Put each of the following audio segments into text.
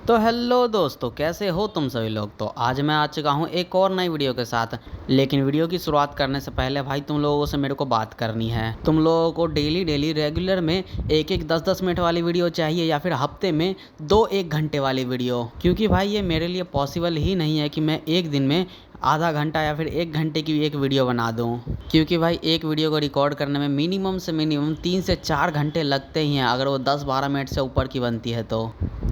तो हेलो दोस्तों, कैसे हो तुम सभी लोग। तो आज मैं आ चुका हूँ एक और नई वीडियो के साथ। लेकिन वीडियो की शुरुआत करने से पहले भाई तुम लोगों से मेरे को बात करनी है। तुम लोगों को डेली रेगुलर में एक एक 10-10 मिनट वाली वीडियो चाहिए या फिर हफ्ते में 2-1 घंटे वाली वीडियो, क्योंकि भाई ये मेरे लिए पॉसिबल ही नहीं है कि मैं एक दिन में आधा घंटा या फिर 1 घंटे की एक वीडियो बना दूं। क्योंकि भाई एक वीडियो को रिकॉर्ड करने में मिनिमम से मिनिमम 3 से 4 घंटे लगते ही हैं, अगर वो 10-12 मिनट से ऊपर की बनती है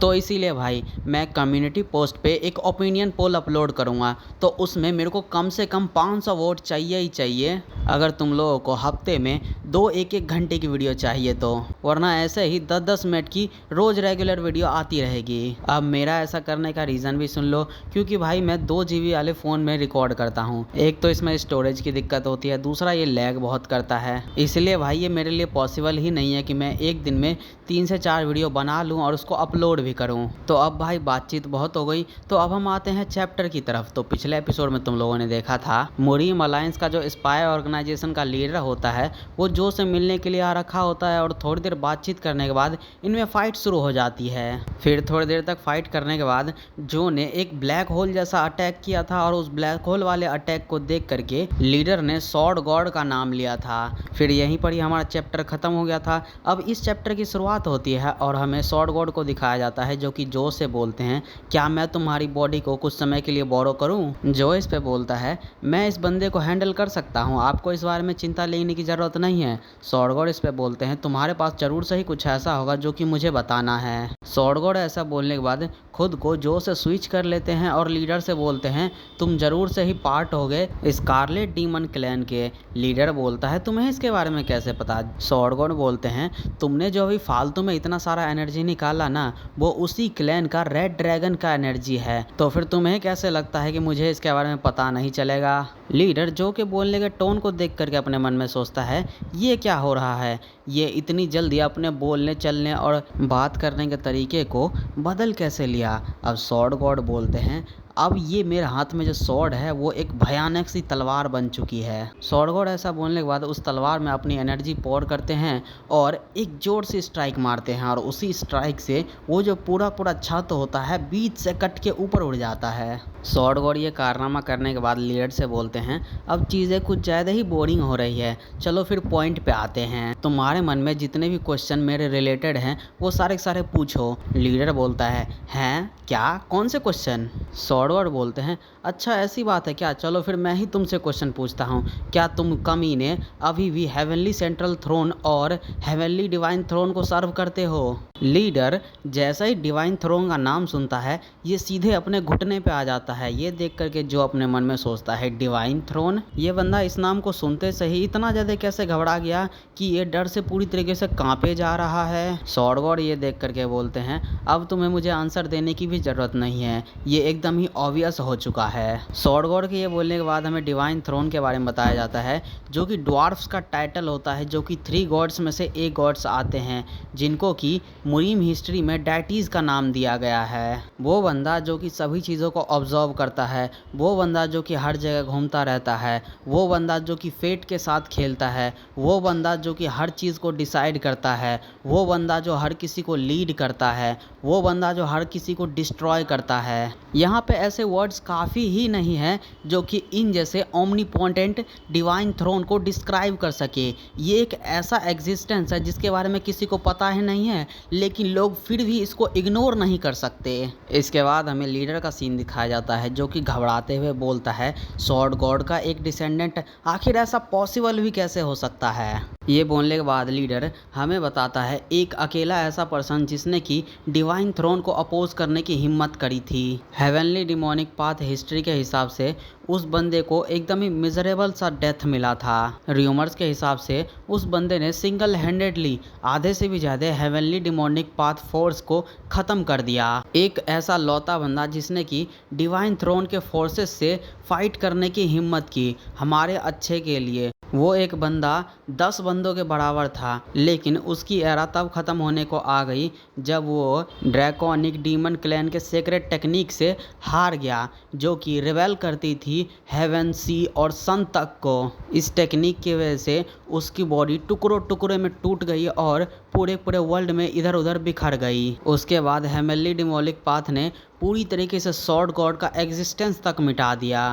तो इसीलिए भाई मैं कम्युनिटी पोस्ट पे एक ओपिनियन पोल अपलोड करूँगा। तो उसमें मेरे को कम से कम 500 वोट चाहिए ही चाहिए, अगर तुम लोगों को हफ्ते में 2-1 घंटे की वीडियो चाहिए तो। वरना ऐसे ही 10-10 मिनट की रोज़ रेगुलर वीडियो आती रहेगी। अब मेरा ऐसा करने का रीज़न भी सुन लो, क्योंकि भाई मैं 2 GB वाले फ़ोन में रिकॉर्ड करता हूँ। एक तो इसमें स्टोरेज की दिक्कत होती है, दूसरा ये लैग बहुत करता है। इसलिए भाई ये मेरे लिए पॉसिबल ही नहीं है कि मैं एक दिन में 3 से 4 वीडियो बना लूँ और उसको अपलोड भी करूँ। तो अब भाई बातचीत बहुत हो गई, तो अब हम आते हैं चैप्टर की तरफ। तो पिछले एपिसोड में तुम लोगों ने देखा था मुरीम अलायंस का जो स्पाई ऑर्गेनाइजेशन का लीडर होता है वो जो से मिलने के लिए आ रखा होता है, और थोड़ी देर बातचीत करने के बाद इनमें फाइट शुरू हो जाती है। फिर थोड़ी देर तक फाइट करने के बाद जो ने एक ब्लैक होल जैसा अटैक किया था, और उस ब्लैक होल वाले अटैक को देख करके लीडर ने स्वॉर्ड गॉड का नाम लिया था। फिर यहीं पर ही हमारा चैप्टर खत्म हो गया था। अब इस चैप्टर की शुरुआत होती है और हमें स्वॉर्ड गॉड को दिखाया जाता है, जो कि जो से बोलते हैं क्या मैं तुम्हारी बॉडी को कुछ समय के लिए बोरो करूं। जो इस पे बोलता है मैं इस बंदे को हैंडल कर सकता हूं, आपको इस बारे में चिंता लेने की ज़रूरत नहीं है। स्वॉर्ड गॉड इस पे बोलते हैं तुम्हारे पास जरूर से ही कुछ ऐसा होगा जो कि मुझे बताना है। स्वॉर्ड गॉड ऐसा बोलने के बाद खुद को जो से स्विच कर लेते हैं और लीडर से बोलते हैं तुम जरूर से ही पार्ट हो गए स्कारलेट डीमन क्लैन के। लीडर बोलता है तुम्हें इसके बारे में कैसे पता। स्वॉर्ड गॉड बोलते हैं तुमने जो अभी फालतू में इतना सारा एनर्जी निकाला ना, वो उसी क्लैन का रेड ड्रैगन का एनर्जी है, तो फिर तुम्हें कैसे लगता है कि मुझे इसके बारे में पता नहीं चलेगा। लीडर जो के बोलने के टोन को देख करके अपने मन में सोचता है ये क्या हो रहा है, ये इतनी जल्दी अपने बोलने चलने और बात करने के तरीके को बदल कैसे लिया। अब स्वॉर्ड गॉड बोलते हैं अब ये मेरे हाथ में जो स्वॉर्ड है वो एक भयानक सी तलवार बन चुकी है। स्वॉर्ड गॉड ऐसा बोलने के बाद उस तलवार में अपनी एनर्जी पोर करते हैं और एक जोर से स्ट्राइक मारते हैं, और उसी स्ट्राइक से वो जो पूरा छत होता है बीच से कट के ऊपर उड़ जाता है। स्वॉर्ड गॉड ये कारनामा करने के बाद लीडर से बोलते हैं अब चीज़ें कुछ ज़्यादा ही बोरिंग हो रही है, चलो फिर पॉइंट पे आते हैं। तुम्हारे मन में जितने भी क्वेश्चन मेरे रिलेटेड हैं वो सारे के सारे पूछो। लीडर बोलता है हैं क्या, कौन से क्वेश्चन। स्वॉर्ड गॉड बोलते हैं अच्छा ऐसी बात है क्या, चलो फिर मैं ही तुमसे क्वेश्चन पूछता हूँ, क्या तुम कमीने अभी भी हेवनली सेंट्रल थ्रोन और हेवनली डिवाइन थ्रोन को सर्व करते हो। लीडर जैसा ही डिवाइन थ्रोन का नाम सुनता है ये सीधे अपने घुटने पे आ जाता है। ये देख करके जो अपने मन में सोचता है डिवाइन थ्रोन, ये बंदा इस नाम को सुनते से ही इतना ज़्यादा कैसे घबरा गया कि ये डर से पूरी तरीके से कांपे जा रहा है। स्वॉर्ड गॉड ये देख करके बोलते हैं अब तुम्हें मुझे आंसर देने की भी ज़रूरत नहीं है, ये एकदम ही ऑब्वियस हो चुका है। स्वॉर्ड गॉड के ये बोलने के बाद हमें डिवाइन थ्रोन के बारे में बताया जाता है, जो कि ड्वार्फ्स का टाइटल होता है, जो कि 3 गॉड्स में से एक गॉड्स आते हैं, जिनको कि मुरीम हिस्ट्री में डाइटीज़ का नाम दिया गया है। वो बंदा जो कि सभी चीज़ों को ऑब्जर्व करता है, वो बंदा जो कि हर जगह घूमता रहता है, वो बंदा जो कि फेट के साथ खेलता है, वो बंदा जो कि हर चीज़ को डिसाइड करता है, वो बंदा जो हर किसी को लीड करता है, वो बंदा जो हर किसी को डिस्ट्रॉय करता है। यहाँ पे ऐसे वर्ड्स काफ़ी ही नहीं हैं जो कि इन जैसे ओमनीपोटेंट डिवाइन थ्रोन को डिस्क्राइब कर सके। ये एक ऐसा एग्जिस्टेंस है जिसके बारे में किसी को पता ही नहीं है, लेकिन लोग फिर भी इसको इग्नोर नहीं कर सकते। इसके बाद हमें लीडर का सीन दिखाया जाता है, जो कि घबराते हुए बोलता है स्वॉर्ड गॉड का एक डिसेंडेंट, आखिर ऐसा पॉसिबल भी कैसे हो सकता है। ये बोलने के बाद लीडर हमें बताता है एक अकेला ऐसा पर्सन जिसने कि डिवाइन थ्रोन को अपोज करने की हिम्मत करी थी। हेवनली डिमोनिक पाथ हिस्ट्री के हिसाब से उस बंदे को एकदम ही मिजरेबल सा डेथ मिला था। र्यूमर्स के हिसाब से उस बंदे ने सिंगल हैंडेडली आधे से भी ज़्यादा हेवनली डिमोनिक पाथ फोर्स को ख़त्म कर दिया। एक ऐसा लौता बंदा जिसने कि डिवाइन थ्रोन के फोर्सेस से फाइट करने की हिम्मत की हमारे अच्छे के लिए। वो एक बंदा 10 बंदों के बराबर था, लेकिन उसकी एरा तब खत्म होने को आ गई जब वो ड्रैकोनिक डीमन क्लैन के सीक्रेट टेक्निक से हार गया, जो कि रिवेल करती थी हेवन, सी और सन तक को। इस टेक्निक की वजह से उसकी बॉडी टुकड़ों टुकड़ों में टूट गई और पूरे पूरे वर्ल्ड में इधर उधर बिखर गई। उसके बाद हेमनली डिमोनिक पाथ ने पूरी तरीके से स्वॉर्ड गॉड का एग्जिस्टेंस तक मिटा दिया।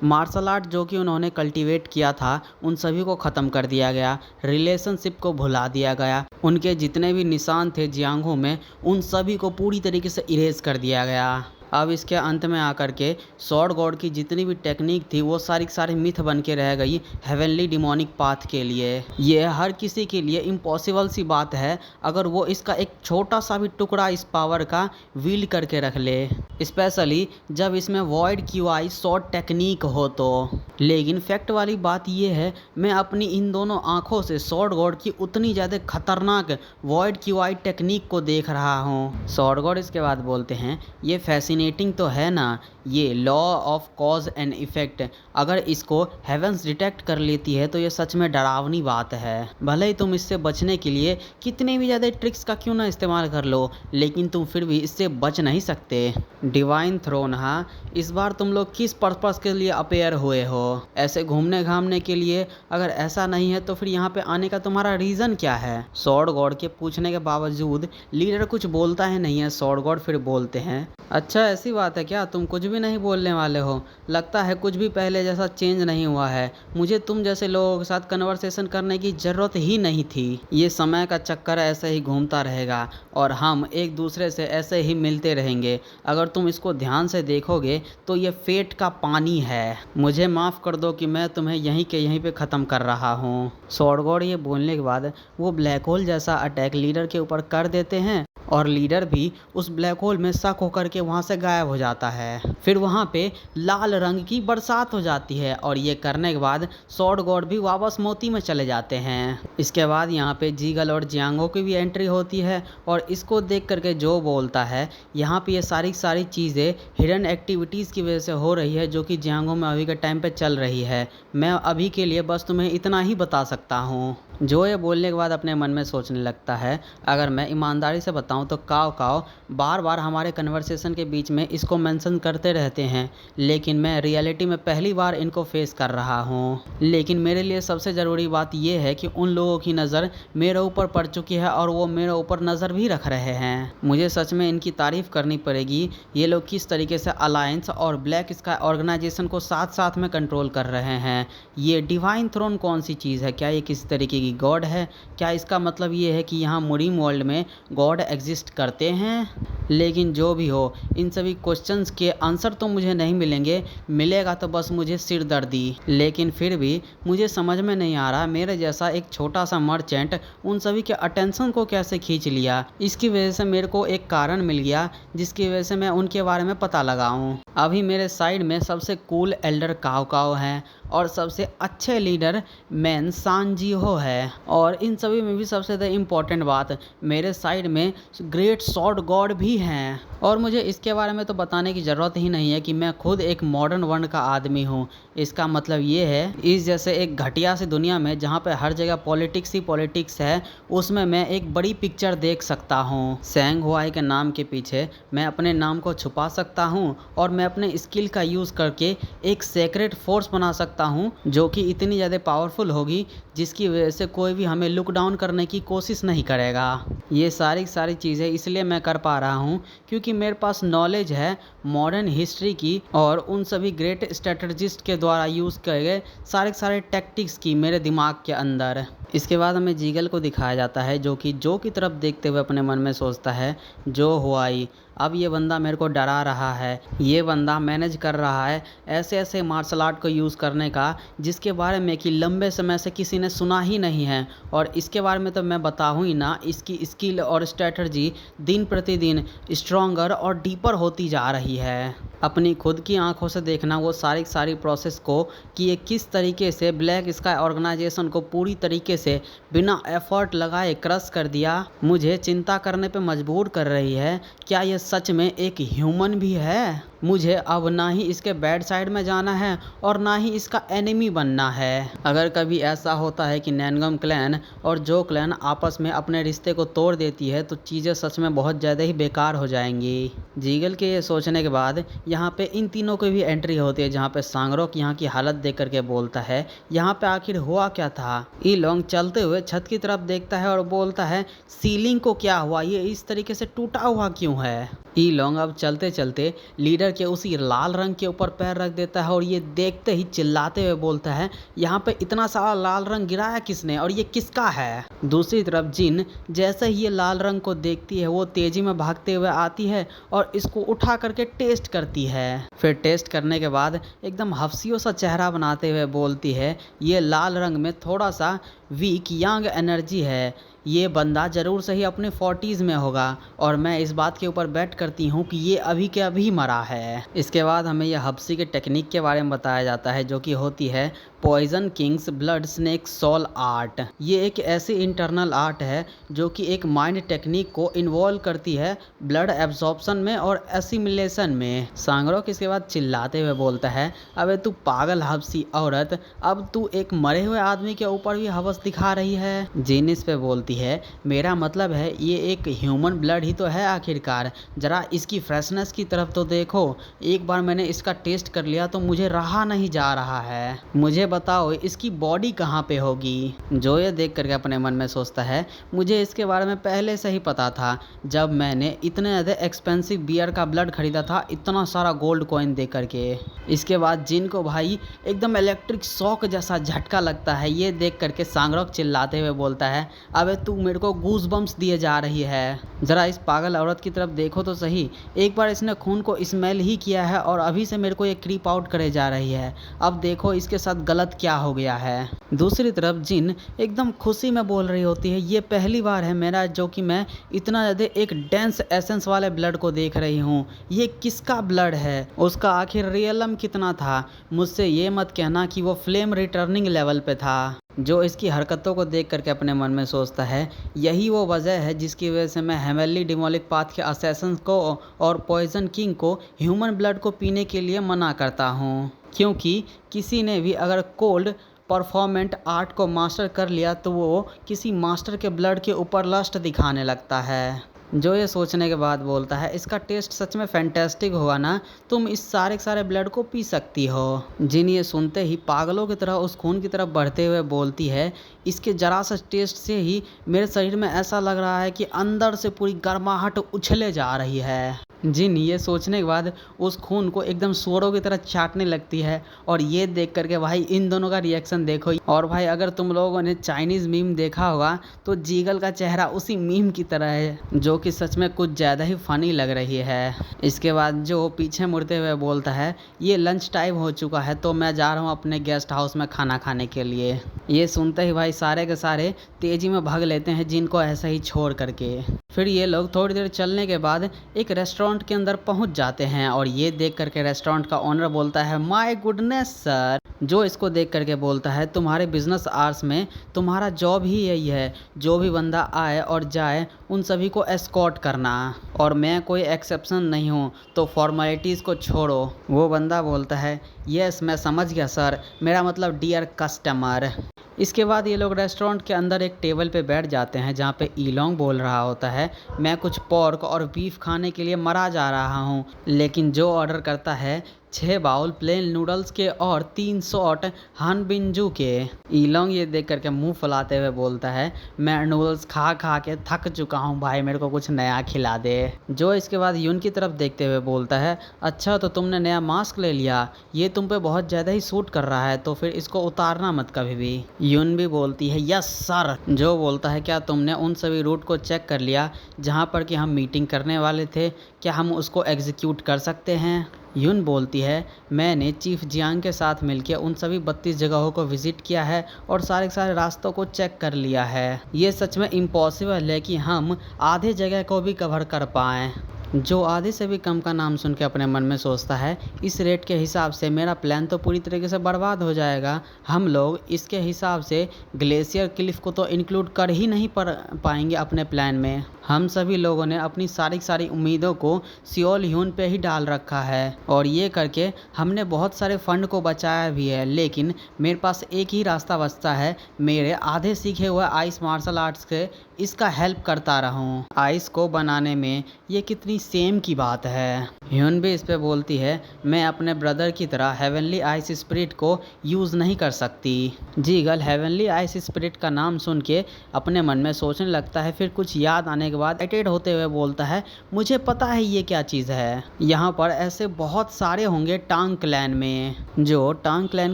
मार्शल आर्ट जो कि उन्होंने कल्टीवेट किया था उन सभी को ख़त्म कर दिया गया, रिलेशनशिप को भुला दिया गया, उनके जितने भी निशान थे जियांगो में उन सभी को पूरी तरीके से इरेज कर दिया गया। अब इसके अंत में आकर के स्वॉर्ड गॉड की जितनी भी टेक्निक थी वो सारी सारी मिथ बन के रह गई हेवनली डिमोनिक पाथ के लिए। ये हर किसी के लिए इम्पॉसिबल सी बात है अगर वो इसका एक छोटा सा भी टुकड़ा इस पावर का विल्ड करके रख ले, स्पेशली जब इसमें वॉइड क्यूआई शॉर्ट टेक्निक हो तो। लेकिन फैक्ट वाली बात ये है, मैं अपनी इन दोनों आंखों से स्वॉर्ड गॉड की उतनी ज़्यादा खतरनाक वॉइड क्यूआई टेक्निक को देख रहा हूँ। स्वॉर्ड गॉड इसके बाद बोलते हैं, ये फैसिनेटिंग तो है ना, ये law of cause and effect, अगर इसको हेवेंस डिटेक्ट कर लेती है तो ये सच में डरावनी बात है। भले ही तुम इससे बचने के लिए कितने भी ज़्यादा ट्रिक्स का क्यों ना इस्तेमाल कर लो, लेकिन तुम फिर भी इससे बच नहीं सकते। डिवाइन थ्रोन, हाँ, इस बार तुम लोग किस पर्पस के लिए अपेयर हुए हो? ऐसे घूमने घामने के लिए? अगर ऐसा नहीं है तो फिर यहाँ पे आने का तुम्हारा रीज़न क्या है? स्वॉर्ड गॉड के पूछने के बावजूद लीडर कुछ बोलता है नहीं है। स्वॉर्ड गॉड फिर बोलते हैं, अच्छा ऐसी बात है क्या, तुम कुछ भी नहीं बोलने वाले हो? लगता है कुछ भी पहले जैसा चेंज नहीं हुआ है। मुझे तुम जैसे लोगों के साथ कन्वर्सेशन करने की ज़रूरत ही नहीं थी। ये समय का चक्कर ऐसे ही घूमता रहेगा और हम एक दूसरे से ऐसे ही मिलते रहेंगे। अगर तुम इसको ध्यान से देखोगे तो ये फेट का पानी है। मुझे माफ़ कर दो कि मैं तुम्हें यहीं के यहीं पे ख़त्म कर रहा हूँ। स्वॉर्ड गॉड ये बोलने के बाद वो ब्लैक होल जैसा अटैक लीडर के ऊपर कर देते हैं और लीडर भी उस ब्लैक होल में शक होकर के वहाँ से गायब हो जाता है। फिर वहाँ पे लाल रंग की बरसात हो जाती है और ये करने के बाद स्वॉर्ड गॉड भी वापस मोती में चले जाते हैं। इसके बाद यहाँ पे जीगल और जियांगो की भी एंट्री होती है और इसको देख करके जो बोलता है, यहाँ पे ये सारी चीज़ें हिडन एक्टिविटीज़ की वजह से हो रही है जो कि जियांगो में अभी के टाइम पे चल रही है। मैं अभी के लिए बस तुम्हें इतना ही बता सकता हूँ। जो ये बोलने के बाद अपने मन में सोचने लगता है, अगर मैं ईमानदारी से बताऊं तो काव काव बार बार हमारे कन्वर्सेशन के बीच में इसको मेंशन करते रहते हैं, लेकिन मैं रियलिटी में पहली बार इनको फेस कर रहा हूं। लेकिन मेरे लिए सबसे ज़रूरी बात यह है कि उन लोगों की नज़र मेरे ऊपर पड़ चुकी है और वो मेरे ऊपर नज़र भी रख रहे हैं। मुझे सच में इनकी तारीफ़ करनी पड़ेगी, ये लोग किस तरीके से अलायंस और ब्लैक स्काई ऑर्गेनाइजेशन को साथ साथ में कंट्रोल कर रहे हैं। ये डिवाइन थ्रोन कौन सी चीज़ है? क्या ये किसी तरीके की गॉड है? क्या इसका मतलब ये है कि यहाँ मुरीम वर्ल्ड में गॉड एग्जिस्ट करते हैं? लेकिन जो भी हो, इन सभी क्वेश्चंस के आंसर तो मुझे नहीं मिलेंगे, मिलेगा तो बस मुझे सिरदर्दी। लेकिन फिर भी मुझे समझ में नहीं आ रहा मेरे जैसा एक छोटा सा मर्चेंट उन सभी के अटेंशन को कैसे खींच लिया। इसकी वजह से मेरे को एक कारण मिल गया जिसकी वजह से मैं उनके बारे में पता लगाऊं। अभी मेरे साइड में सबसे कूल एल्डर काव काव हैं और सबसे अच्छे लीडर मैन सांजिहो है, और इन सभी में भी सबसे ज़्यादा इम्पोर्टेंट बात, मेरे साइड में ग्रेट स्वॉर्ड गॉड भी हैं। और मुझे इसके बारे में तो बताने की ज़रूरत ही नहीं है कि मैं खुद एक मॉडर्न वर्ल्ड का आदमी हूँ। इसका मतलब ये है, इस जैसे एक घटिया सी दुनिया में जहाँ पे हर जगह पॉलिटिक्स ही पॉलिटिक्स है, उसमें मैं एक बड़ी पिक्चर देख सकता हूँ। सैंग हुआई के नाम के पीछे मैं अपने नाम को छुपा सकता हूँ और मैं अपने स्किल का यूज़ करके एक सेक्रेट फोर्स बना सकता हूँ जो कि इतनी ज़्यादा पावरफुल होगी जिसकी वजह से कोई भी हमें लुक डाउन करने की कोशिश नहीं करेगा। ये सारी चीज़ें इसलिए मैं कर पा रहा हूँ क्योंकि मेरे पास नॉलेज है मॉडर्न हिस्ट्री की और उन सभी ग्रेट स्ट्रेटजिस्ट के द्वारा यूज़ किए गए सारे टैक्टिक्स की मेरे दिमाग के अंदर। इसके बाद हमें जीगल को दिखाया जाता है जो की तरफ देखते हुए अपने मन में सोचता है, जो हुआई, अब ये बंदा मेरे को डरा रहा है, ये बंदा मैनेज कर रहा है ऐसे मार्शल आर्ट को यूज़ करने का जिसके बारे में कि लंबे समय से किसी ने सुना ही नहीं है। और इसके बारे में तो मैं बताऊँ ही ना, इसकी स्किल और स्ट्रेटजी दिन प्रतिदिन स्ट्रॉन्गर और डीपर होती जा रही है। अपनी खुद की आंखों से देखना वो सारी प्रोसेस को कि ये किस तरीके से ब्लैक स्काई ऑर्गेनाइजेशन को पूरी तरीके से बिना एफर्ट लगाए क्रश कर दिया, मुझे चिंता करने पे मजबूर कर रही है। क्या ये सच में एक ह्यूमन भी है? मुझे अब ना ही इसके बैड साइड में जाना है और ना ही इसका एनिमी बनना है। अगर कभी ऐसा होता है कि नैनगम क्लैन और जो क्लैन आपस में अपने रिश्ते को तोड़ देती है तो चीज़ें सच में बहुत ज़्यादा ही बेकार हो जाएंगी। जीगल के ये सोचने के बाद यहाँ पे इन तीनों की भी एंट्री होती है, जहाँ पे सांगरोक यहाँ की हालत देख करके बोलता है यहाँ पे आखिर हुआ क्या था। ई लोंग चलते हुए छत की तरफ देखता है और बोलता है सीलिंग को क्या हुआ, ये इस तरीके से टूटा हुआ क्यों है। ई लोंग अब चलते चलते लीडर के उसी लाल रंग के ऊपर पैर रख देता है और ये देखते ही चिल्लाते हुए बोलता है यहाँ पे इतना सारा लाल रंग गिराया किसने और ये किसका है। दूसरी तरफ जिन जैसे ही ये लाल रंग को देखती है वो तेजी में भागते हुए आती है और इसको उठा करके टेस्ट करती है। फिर टेस्ट करने के बाद एकदम हफ्सियों सा चेहरा बनाते हुए बोलती है ये लाल रंग में थोड़ा सा वीक यंग एनर्जी है, ये बंदा ज़रूर से ही अपने 40s में होगा और मैं इस बात के ऊपर बेट करती हूँ कि ये अभी के अभी मरा है। इसके बाद हमें यह हब्सी के टेक्निक के बारे में बताया जाता है जो कि होती है poison kings blood snake soul art. ये एक ऐसी इंटरनल आर्ट है जो कि एक माइंड टेक्निक को इन्वॉल्व करती है ब्लड एब्जॉर्प्शन में और एसिमिलेशन में। सांगरोक इसके बाद चिल्लाते हुए बोलता है अबे तू पागल हब्सी औरत, अब तू एक मरे हुए आदमी के ऊपर भी हवस दिखा रही है। जिन इस पे बोलती है मेरा मतलब है ये एक ह्यूमन ब्लड ही तो है आखिरकार, जरा इसकी फ्रेशनेस की तरफ तो देखो, एक बार मैंने इसका टेस्ट कर लिया तो मुझे रहा नहीं जा रहा है, मुझे बताओ इसकी बॉडी कहाँ पे होगी। जो ये देख करके अपने मन में सोचता है मुझे इसके बारे में पहले से ही पता था, जब मैंने इतने ज़्यादा एक्सपेंसिव बियर का ब्लड खरीदा था इतना सारा गोल्ड कॉइन दे करके। इसके बाद जिन को भाई एकदम इलेक्ट्रिक शॉक जैसा झटका लगता है, ये देख करके सांगरोक चिल्लाते हुए बोलता है अबे तू मेरे को गूज बम्स दिए जा रही है, ज़रा इस पागल औरत की तरफ देखो तो सही, एक बार इसने खून को स्मेल ही किया है और अभी से मेरे को ये क्रीप आउट करे जा रही है, अब देखो इसके साथ गलत क्या हो गया है। दूसरी तरफ जिन एकदम खुशी में बोल रही होती है ये पहली बार है मेरा जो कि मैं इतना ज़्यादा एक डेंस एसेंस वाले ब्लड को देख रही हूँ, ये किसका ब्लड है, उसका आखिर रियलम कितना था, मुझसे ये मत कहना कि वो फ्लेम रिटर्निंग लेवल पे था। जो इसकी हरकतों को देख करके अपने मन में सोचता है यही वो वजह है जिसकी वजह से मैं हेवेनली डिमोलिक पाथ के असैसिन्स को और पॉइजन किंग को ह्यूमन ब्लड को पीने के लिए मना करता हूँ, क्योंकि किसी ने भी अगर कोल्ड परफॉर्मेंट आर्ट को मास्टर कर लिया तो वो किसी मास्टर के ब्लड के ऊपर लस्ट दिखाने लगता है। जो ये सोचने के बाद बोलता है इसका टेस्ट सच में फैंटास्टिक होगा ना, तुम इस सारे के सारे ब्लड को पी सकती हो। जिन ये सुनते ही पागलों की तरह उस खून की तरफ बढ़ते हुए बोलती है इसके जरा सा टेस्ट से ही मेरे शरीर में ऐसा लग रहा है कि अंदर से पूरी गर्माहट उछले जा रही है। जिन ये सोचने के बाद उस खून को एकदम सुअरों की तरह चाटने लगती है और ये देख करके भाई इन दोनों का रिएक्शन देखो। और भाई अगर तुम लोगों ने चाइनीज़ मीम देखा होगा तो जीगल का चेहरा उसी मीम की तरह है जो कि सच में कुछ ज़्यादा ही फनी लग रही है। इसके बाद जो पीछे मुड़ते हुए बोलता है ये लंच टाइम हो चुका है तो मैं जा रहा हूँ अपने गेस्ट हाउस में खाना खाने के लिए। ये सुनते ही भाई सारे के सारे तेज़ी में भाग लेते हैं जिनको ऐसे ही छोड़ करके। फिर ये लोग थोड़ी देर चलने के बाद एक रेस्टोरेंट के अंदर पहुंच जाते हैं और ये देख करके रेस्टोरेंट का ओनर बोलता है माय गुडनेस सर। जो इसको देख करके बोलता है तुम्हारे बिजनेस आवर्स में तुम्हारा जॉब ही यही है, जो भी बंदा आए और जाए उन सभी को एस्कॉर्ट करना, और मैं कोई एक्सेप्शन नहीं हूँ तो फॉर्मेलिटीज़ को छोड़ो। वो बंदा बोलता है यस मैं समझ गया सर, मेरा मतलब डियर कस्टमर। इसके बाद ये लोग रेस्टोरेंट के अंदर एक टेबल पे बैठ जाते हैं जहाँ पे ईलोंग बोल रहा होता है मैं कुछ पोर्क और बीफ खाने के लिए मरा जा रहा हूँ, लेकिन जो ऑर्डर करता है 6 बाउल प्लेन नूडल्स के और 3 शॉट हान बिंजू के। ईलोंग ये देख करके मुंह फुलाते हुए बोलता है मैं नूडल्स खा खा के थक चुका हूँ भाई, मेरे को कुछ नया खिला दे। जो इसके बाद यून की तरफ देखते हुए बोलता है अच्छा तो तुमने नया मास्क ले लिया, ये तुम पे बहुत ज़्यादा ही सूट कर रहा है तो फिर इसको उतारना मत कभी भी। यून भी बोलती है यस सर। जो बोलता है क्या तुमने उन सभी रूट को चेक कर लिया जहाँ पर कि हम मीटिंग करने वाले थे, क्या हम उसको एग्जीक्यूट कर सकते हैं। यून बोलती है मैंने चीफ जियांग के साथ मिलकर उन सभी 32 जगहों को विजिट किया है और सारे के सारे रास्तों को चेक कर लिया है, ये सच में इम्पॉसिबल है कि हम आधे जगह को भी कवर कर पाएँ। जो आधे से भी कम का नाम सुन के अपने मन में सोचता है इस रेट के हिसाब से मेरा प्लान तो पूरी तरीके से बर्बाद हो जाएगा, हम लोग इसके हिसाब से ग्लेशियर क्लिफ को तो इंक्लूड कर ही नहीं पाएंगे अपने प्लान में। हम सभी लोगों ने अपनी सारी उम्मीदों को सियोल ह्यून पे ही डाल रखा है और ये करके हमने बहुत सारे फंड को बचाया भी है। लेकिन मेरे पास एक ही रास्ता बचता है, मेरे आधे सीखे हुए आइस मार्शल आर्ट्स के इसका हेल्प करता रहूं। आइस को बनाने में ये कितनी सेम की बात है। ह्यून भी इस पे बोलती है मैं अपने ब्रदर की तरह हेवनली आइस स्पिरिट को यूज़ नहीं कर सकती। जीगल हेवनली आइस स्पिरिट का नाम सुन के अपने मन में सोचने लगता है, फिर कुछ याद आने के बाद एक्साइटेड होते हुए बोलता है मुझे पता है ये क्या चीज़ है। यहाँ पर ऐसे बहुत सारे होंगे टांग क्लैन में। जो टांग क्लैन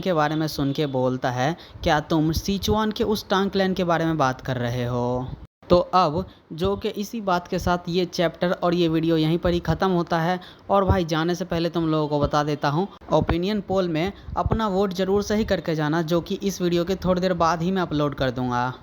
के बारे में सुन के बोलता है क्या तुम सिचुआन के उस टांग क्लैन के बारे में बात कर रहे हो। तो अब जो कि इसी बात के साथ ये चैप्टर और ये वीडियो यहीं पर ही ख़त्म होता है। और भाई जाने से पहले तुम लोगों को बता देता हूँ, ओपिनियन पोल में अपना वोट ज़रूर सही करके जाना, जो कि इस वीडियो के थोड़ी देर बाद ही मैं अपलोड कर दूँगा।